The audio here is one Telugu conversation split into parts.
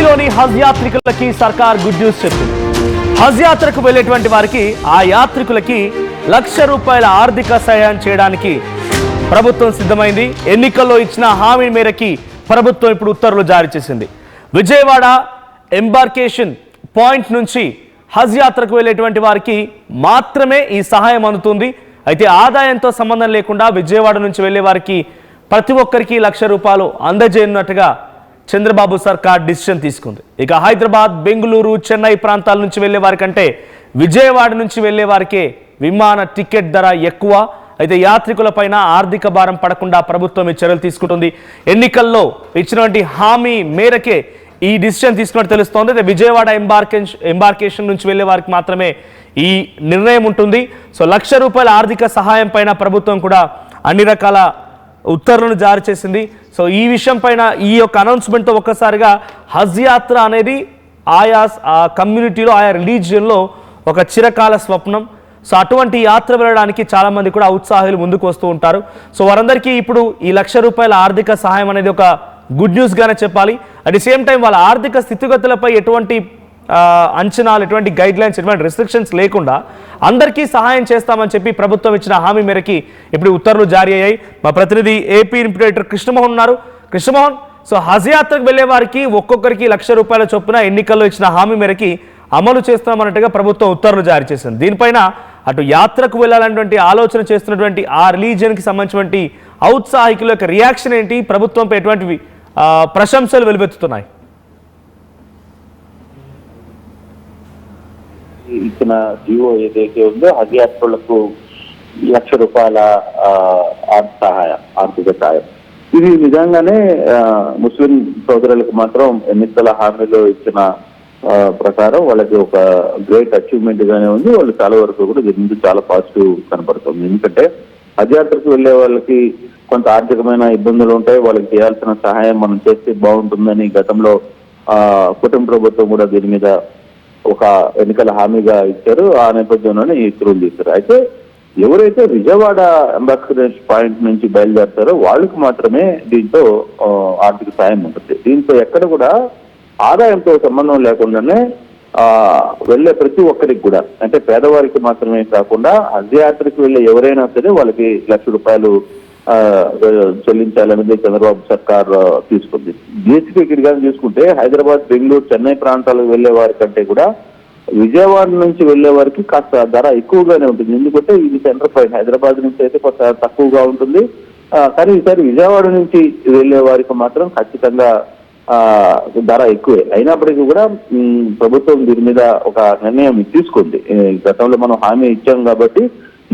ఏపీలోని హజ్ యాత్రికులకి సర్కార్ గుడ్ న్యూస్ చెప్పింది. హజ్ యాత్రకు వెళ్లేటువంటి వారికి ఆ యాత్రికులకి ₹1,00,000 ఆర్థిక సహాయం చేయడానికి ప్రభుత్వం సిద్ధమైంది. ఎన్నికల్లో ఇచ్చిన హామీ మేరకి ప్రభుత్వం ఇప్పుడు ఉత్తర్వులు జారీ చేసింది. విజయవాడ ఎంబార్కేషన్ పాయింట్ నుంచి హజ్ యాత్రకు వెళ్ళేటువంటి వారికి మాత్రమే ఈ సహాయం అందుతుంది. అయితే ఆదాయంతో సంబంధం లేకుండా విజయవాడ నుంచి వెళ్లే వారికి ప్రతి ఒక్కరికి ₹1,00,000 అందజేయనున్నట్టుగా చంద్రబాబు సర్కార్ డిసిషన్ తీసుకుంది. ఇక హైదరాబాద్, బెంగళూరు, చెన్నై ప్రాంతాల నుంచి వెళ్లే వారికంటే విజయవాడ నుంచి వెళ్లే వారికే విమాన టికెట్ ధర ఎక్కువ. అయితే యాత్రికులపైన ఆర్థిక భారం పడకుండా ప్రభుత్వం ఈ చర్యలు తీసుకుంటుంది. ఎన్నికల్లో ఇచ్చినటువంటి హామీ మేరకే ఈ డిసిషన్ తీసుకున్నట్టు తెలుస్తోంది. అయితే విజయవాడ ఎంబార్కేషన్ నుంచి వెళ్లే వారికి మాత్రమే ఈ నిర్ణయం ఉంటుంది. సో ₹1,00,000 ఆర్థిక సహాయం పైన ప్రభుత్వం కూడా అన్ని రకాల ఉత్తర్వులను జారీ చేసింది. సో ఈ విషయం పైన ఈ యొక్క అనౌన్స్మెంట్తో ఒక్కసారిగా హజ్ యాత్ర అనేది ఆయా కమ్యూనిటీలో, ఆయా రిలీజియన్లో ఒక చిరకాల స్వప్నం. సో అటువంటి యాత్ర వెళ్ళడానికి చాలామంది కూడా ఉత్సాహాలు ముందుకు వస్తూ ఉంటారు. సో వారందరికీ ఇప్పుడు ఈ ₹1,00,000 ఆర్థిక సహాయం అనేది ఒక గుడ్ న్యూస్గానే చెప్పాలి. అట్ ది సేమ్ టైం వాళ్ళ ఆర్థిక స్థితిగతులపై ఎటువంటి అంచనాలు, ఎటువంటి గైడ్ లైన్స్, ఎటువంటి రెస్ట్రిక్షన్స్ లేకుండా అందరికీ సహాయం చేస్తామని చెప్పి ప్రభుత్వం ఇచ్చిన హామీ మేరకి ఇప్పుడు ఉత్తర్వులు జారీ అయ్యాయి. మా ప్రతినిధి ఏపీ ఇంప్యూటేటర్ కృష్ణమోహన్ ఉన్నారు. కృష్ణమోహన్, సో హజ్ యాత్రకు వెళ్లే వారికి ఒక్కొక్కరికి ₹1,00,000 చొప్పున ఎన్నికల్లో ఇచ్చిన హామీ మేరకి అమలు చేస్తామన్నట్టుగా ప్రభుత్వం ఉత్తర్వులు జారీ చేసింది. దీనిపైన అటు యాత్రకు వెళ్ళాలన్నటువంటి ఆలోచన చేస్తున్నటువంటి ఆ రిలీజియన్కి సంబంధించినటువంటి ఔత్సాహికుల యొక్క రియాక్షన్ ఏంటి? ప్రభుత్వంపై ఎటువంటి ప్రశంసలు వెలువెత్తుతున్నాయి? ఇచ్చిన జీవో ఏదైతే ఉందో హజ్ యాత్రికులకు ₹1,00,000 ఆర్థిక సహాయం, ఇది నిజంగానే ముస్లిం సోదరులకు మాత్రం ఎన్నికల హామీలో ఇచ్చిన ప్రకారం వాళ్ళకి ఒక గ్రేట్ అచీవ్మెంట్ గానే ఉంది. వాళ్ళు చాలా వరకు కూడా దీని ముందు చాలా పాజిటివ్ కనపడుతుంది. ఎందుకంటే హజ్ యాత్రకు వెళ్లే వాళ్ళకి కొంత ఆర్థికమైన ఇబ్బందులు ఉంటాయి. వాళ్ళకి చేయాల్సిన సహాయం మనం చేస్తే బాగుంటుందని గతంలో కుటుంబ ప్రభుత్వం కూడా దీని మీద ఒక ఎన్నికల హామీగా ఇచ్చారు. ఆ నేపథ్యంలోనే ఈ ఉత్తర్వులు తీశారు. అయితే ఎవరైతే విజయవాడ ఎంబార్కేషన్ పాయింట్ నుంచి బయలుదేరుతారో వాళ్ళకి మాత్రమే దీంతో ఆర్థిక సాయం ఉంటుంది. దీంతో ఎక్కడ కూడా ఆదాయంతో సంబంధం లేకుండానే వెళ్లే ప్రతి ఒక్కరికి కూడా, అంటే పేదవారికి మాత్రమే కాకుండా హజ్ యాత్రకు వెళ్లే ఎవరైనా సరే వాళ్ళకి ₹1,00,000 చెల్లించాలనేది చంద్రబాబు సర్కార్ తీసుకుంది. బేసిక్ కానీ చూసుకుంటే హైదరాబాద్, బెంగళూరు, చెన్నై ప్రాంతాలకు వెళ్లే వారి కంటే కూడా విజయవాడ నుంచి వెళ్లే వారికి కాస్త ధర ఎక్కువగానే ఉంటుంది. ఎందుకంటే ఇది సెంటర్ పాయింట్. హైదరాబాద్ నుంచి అయితే కొంత తక్కువగా ఉంటుంది. కానీ ఈసారి విజయవాడ నుంచి వెళ్లే వారికి మాత్రం ఖచ్చితంగా ధర ఎక్కువే. అయినప్పటికీ కూడా ప్రభుత్వం దీని మీద ఒక నిర్ణయం తీసుకుంది. గతంలో మనం హామీ ఇచ్చాం కాబట్టి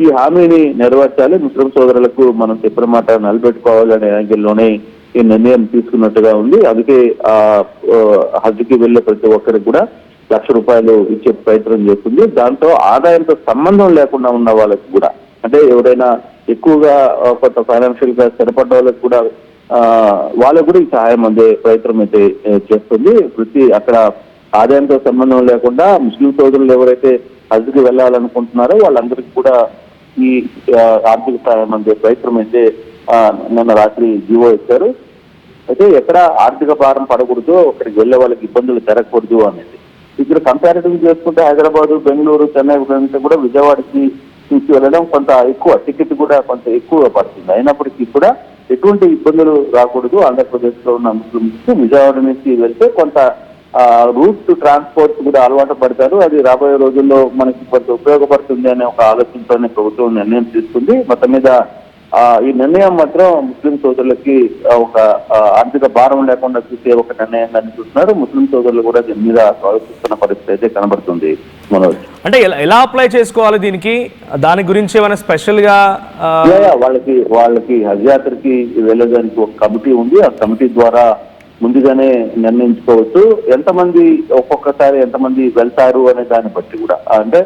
ఈ హామీని నెరవేర్చాలి, ముస్లిం సోదరులకు మనం చెప్పిన మాట నిలబెట్టుకోవాలనే యాంగిల్లోనే ఈ నిర్ణయం తీసుకున్నట్టుగా ఉంది. అందుకే హజ్కి వెళ్లే ప్రతి ఒక్కరికి కూడా ₹1,00,000 ఇచ్చే ప్రయత్నం చేస్తుంది. దాంతో ఆదాయంతో సంబంధం లేకుండా ఉన్న వాళ్ళకి కూడా, అంటే ఎవరైనా ఎక్కువగా కొంత ఫైనాన్షియల్ గా స్థిరపడ్డ వాళ్ళకి కూడా వాళ్ళకు కూడా ఈ సహాయం అందే ప్రయత్నం అయితే చేస్తుంది. అక్కడ ఆదాయంతో సంబంధం లేకుండా ముస్లిం సోదరులు ఎవరైతే హజ్కి వెళ్ళాలనుకుంటున్నారో వాళ్ళందరికీ కూడా ఈ ఆర్థిక సహాయం అందే ప్రయత్నం అయితే నిన్న రాత్రి జీవో ఇచ్చారు. అయితే ఎక్కడ ఆర్థిక భారం పడకూడదు, అక్కడికి వెళ్లే వాళ్ళకి ఇబ్బందులు జరగకూడదు అనేది. ఇక్కడ కంపారిటివ్ చేసుకుంటే హైదరాబాద్, బెంగళూరు, చెన్నై కంటే కూడా విజయవాడకి నుంచి వెళ్ళడం కొంత ఎక్కువ, టికెట్ కూడా కొంత ఎక్కువ పడుతుంది. అయినప్పటికీ కూడా ఎటువంటి ఇబ్బందులు రాకూడదు. ఆంధ్రప్రదేశ్ లో ఉన్న ముస్లింస్ విజయవాడ నుంచి వెళ్తే కొంత రూట్ ట్రాన్స్పోర్ట్ కూడా అలవాటు పడతారు. అది రాబోయే రోజుల్లో మనకి కొంత ఉపయోగపడుతుంది అనే ఒక ఆలోచనతోనే ప్రభుత్వం నిర్ణయం తీసుకుంది. మొత్తం మీద ఈ నిర్ణయం మాత్రం ముస్లిం సోదరులకి ఒక ఆర్థిక భారం లేకుండా చూసే ఒక నిర్ణయంగా చూస్తున్నారు. ముస్లిం సోదరులు కూడా దీని మీద స్వాగతిస్తున్న పరిస్థితి అయితే కనబడుతుంది. మనోజ్, అంటే ఎలా అప్లై చేసుకోవాలి దీనికి? దాని గురించి ఏమైనా స్పెషల్ గా వాళ్ళకి హజ్ యాత్రకి వెళ్ళడానికి ఒక కమిటీ ఉంది. ఆ కమిటీ ద్వారా ముందుగానే నిర్ణయించుకోవచ్చు. ఎంతమంది ఒక్కొక్కసారి ఎంతమంది వెళ్తారు అనే దాన్ని బట్టి కూడా, అంటే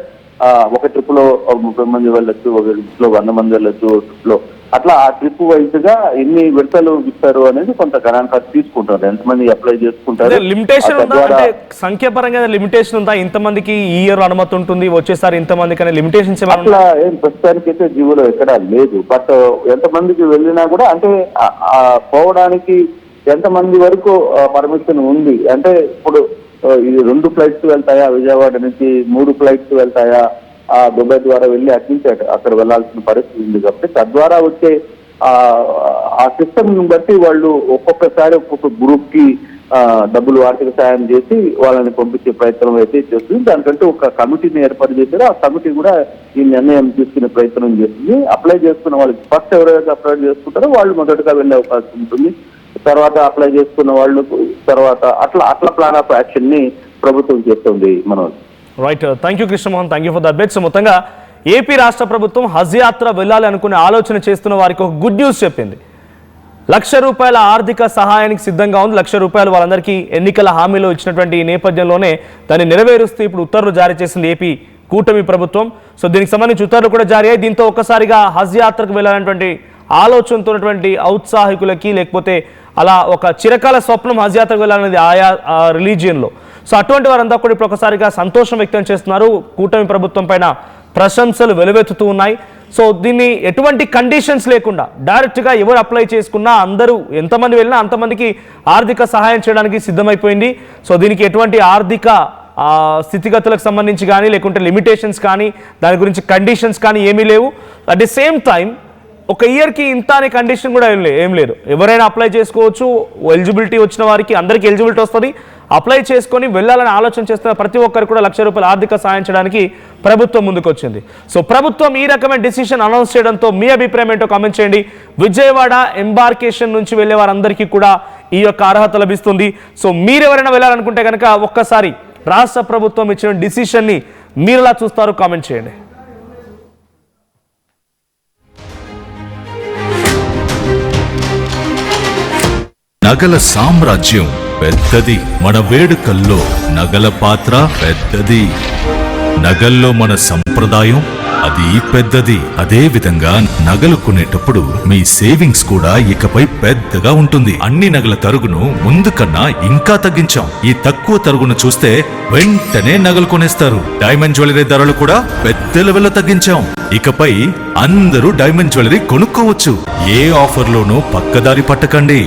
ఒక ట్రిప్ లో 30 మంది వెళ్ళొచ్చు, ఒక ట్రిప్ లో 100 మంది వెళ్ళొచ్చు, ట్రిప్ లో అట్లా ఆ ట్రిప్ వైజ్ గా ఎన్ని విడతలు ఇస్తారు అనేది కొంత గణాంకాలు తీసుకుంటారు. ఎంతమంది అప్లై చేసుకుంటారు. లిమిటేషన్ సంఖ్యాపరంగా లిమిటేషన్ ఉందా? ఇంతమందికి ఈ ఇయర్ అనుమతి ఉంటుంది, వచ్చేసారి ఇంతమందికి అనే లిమిటేషన్స్ అట్లా ఏం ప్రస్తుతానికి అయితే జీవోలో ఎక్కడా లేదు. బట్ ఎంతమందికి వెళ్ళినా కూడా, అంటే పోవడానికి ఎంతమంది వరకు పర్మిషన్ ఉంది, అంటే ఇప్పుడు ఇది 2 ఫ్లైట్స్ వెళ్తాయా, విజయవాడ నుంచి 3 ఫ్లైట్స్ వెళ్తాయా, దుబాయ్ ద్వారా వెళ్ళి అట్నుంచి అక్కడ వెళ్లాల్సిన పరిస్థితి ఉంది. కాబట్టి తద్వారా వచ్చే ఆ సిస్టమ్ బట్టి వాళ్ళు ఒక్కొక్కసారి ఒక్కొక్క గ్రూప్ కి డబ్బులు ఆర్థిక సాయం చేసి వాళ్ళని పంపించే ప్రయత్నం అయితే చేస్తుంది. దానికంటే ఒక కమిటీని ఏర్పాటు చేశారు. ఆ కమిటీ కూడా ఈ నిర్ణయం తీసుకునే ప్రయత్నం చేస్తుంది. అప్లై చేసుకున్న వాళ్ళకి ఫస్ట్ ఎవరైతే అప్లై చేసుకుంటారో వాళ్ళు మొదటగా వెళ్ళే అవకాశం ఉంటుంది. తర్వాత అప్లై చేసుకున్న వాళ్ళు తర్వాత అట్లా ప్లాన్ ఆఫ్ యాక్షన్ ని ప్రభుత్వం చేస్తుంది. మనం right, thank you Krishnamohan, thank you for the updates. మొత్తంగా ఏపీ రాష్ట్ర ప్రభుత్వం హజ్ యాత్ర వెళ్ళాలి అనుకునే ఆలోచన చేస్తున్న వారికి ఒక గుడ్ న్యూస్ చెప్పింది. ₹1,00,000 ఆర్థిక సహాయానికి సిద్ధంగా ఉంది. ₹1,00,000 వాళ్ళందరికీ ఎన్నికల హామీలో ఇచ్చినటువంటి ఈ నేపథ్యంలోనే దాన్ని నెరవేరుస్తూ ఇప్పుడు ఉత్తర్వులు జారీ చేసింది ఏపీ కూటమి ప్రభుత్వం. సో దీనికి సంబంధించి ఉత్తర్వులు కూడా జారీ అయ్యాయి. దీంతో ఒక్కసారిగా హజ్ యాత్రకు వెళ్ళాలనేటువంటి ఆలోచనతో ఉన్నటువంటి ఔత్సాహికులకి, లేకపోతే అలా ఒక చిరకాల స్వప్నం హజ్ యాత్రకు వెళ్ళాలనేది ఆయా రిలీజియన్లో. సో అటువంటి వారంతా కూడా ఇప్పుడు ఒకసారిగా సంతోషం వ్యక్తం చేస్తున్నారు. కూటమి ప్రభుత్వం పైన ప్రశంసలు వెలువెత్తుతూ ఉన్నాయి. సో దీన్ని ఎటువంటి కండిషన్స్ లేకుండా డైరెక్ట్గా ఎవరు అప్లై చేసుకున్నా, అందరూ ఎంతమంది వెళ్ళినా అంతమందికి ఆర్థిక సహాయం చేయడానికి సిద్ధమైపోయింది. సో దీనికి ఎటువంటి ఆర్థిక స్థితిగతులకు సంబంధించి కానీ, లేకుంటే లిమిటేషన్స్ కానీ, దాని గురించి కండిషన్స్ కానీ ఏమీ లేవు. అట్ ది సేమ్ టైం ఒక ఇయర్కి ఇంత అనే కండిషన్ కూడా ఏం లేదు. ఎవరైనా అప్లై చేసుకోవచ్చు. ఎలిజిబిలిటీ వచ్చిన వారికి అందరికీ ఎలిజిబిలిటీ వస్తుంది. అప్లై చేసుకొని వెళ్ళాలని ఆలోచన చేస్తున్న ప్రతి ఒక్కరు కూడా ₹1,00,000 ఆర్థిక సాయం చేయడానికి ప్రభుత్వం ముందుకొచ్చింది. సో ప్రభుత్వం ఈ రకమైన డిసిషన్ అనౌన్స్ చేయడంతో మీ అభిప్రాయం ఏంటో కామెంట్ చేయండి. విజయవాడ ఎంబార్కేషన్ నుంచి వెళ్ళే వారందరికీ కూడా ఈ యొక్క అర్హత లభిస్తుంది. సో మీరు ఎవరైనా వెళ్ళాలనుకుంటే కనుక ఒక్కసారి రాష్ట్ర ప్రభుత్వం ఇచ్చిన డిసిషన్ని మీరులా చూస్తారు, కామెంట్ చేయండి. నగల సామ్రాజ్యం పెద్దది, మన వేడుకల్లో నగల పాత్ర పెద్దది. నగల్లో మన సంప్రదాయం అది పెద్దది. అదే విధంగా నగలు కొనేటప్పుడు మీ సేవింగ్స్ కూడా ఇకపై పెద్దగా ఉంటుంది. అన్ని నగల తరుగును ముందు కన్నా ఇంకా తగ్గించాం. ఈ తక్కువ తరుగును చూస్తే వెంటనే నగలు కొనేస్తారు. డైమండ్ జ్యువెలరీ ధరలు కూడా పెద్ద లెవెల్లో తగ్గించాం. ఇకపై అందరూ డైమండ్ జ్యువెలరీ కొనుక్కోవచ్చు. ఏ ఆఫర్లోనూ పక్కదారి పట్టకండి.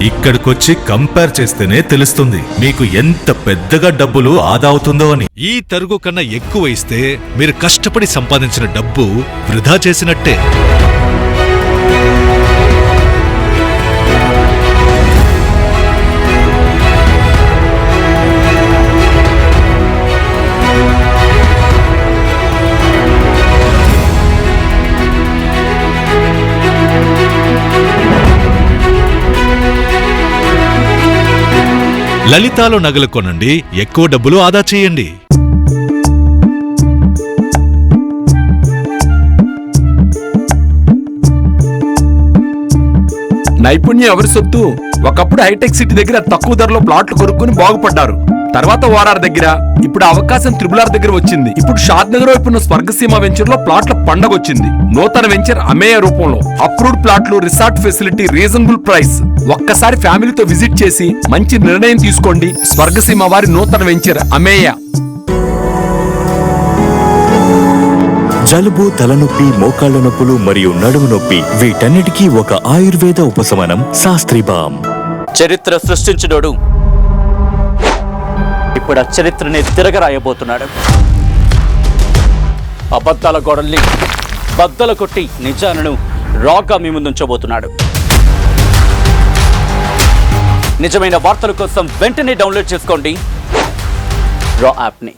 ఇక్కడికొచ్చి కంపేర్ చేస్తేనే తెలుస్తుంది మీకు ఎంత పెద్దగా డబ్బులు ఆదా అవుతుందో అని. ఈ తరుగు కన్నా ఎక్కువ ఇస్తే మీరు కష్టపడి సంపాదించిన డబ్బు వృధా చేసినట్టే. లలితాలో నగలు కొనండి, ఎక్కువ డబ్బులు ఆదా చేయండి. నైపుణ్యం ఎవరి సొత్తు? ఒకప్పుడు హైటెక్ సిటీ దగ్గర తక్కువ ధరలో ప్లాట్లు కొనుక్కుని బాగుపడ్డారు. తర్వాత ఓఆర్ఆర్ దగ్గర, ఇప్పుడు అవకాశం త్రిబుల్ దగ్గర వచ్చింది. ఇప్పుడు షాద్ నగర్ వైపున్న స్వర్గసీమ వెంచర్ లో ప్లాట్ల పండగ వచ్చింది. నూతన వెంచర్ అమేయ రూపంలో అప్రూవ్డ్ ప్లాట్లు, రిసార్ట్ ఫెసిలిటీ, రీజనబుల్ ప్రైస్. ఒక్కసారి ఫ్యామిలీతో విజిట్ చేసి మంచి నిర్ణయం తీసుకోండి. స్వర్గసీమ వారి నూతన వెంచర్ అమేయ. జలుబు, తలనొప్పి, మోకాళ్ల నొప్పులు మరియు నడుము నొప్పి వీటన్నిటికీ ఒక ఆయుర్వేద ఉపశమనం శాస్త్రి బామ్. చరిత్ర సృష్టించినోడు ఇప్పుడు ఆ చరిత్రని తిరగరాయబోతున్నాడు. అబద్ధాల గోడల్ని బద్దలు కొట్టి నిజాలను రాగా మీ ముందుంచబోతున్నాడు. నిజమైన వార్తల కోసం వెంటనే డౌన్లోడ్ చేసుకోండి రా యాప్ని.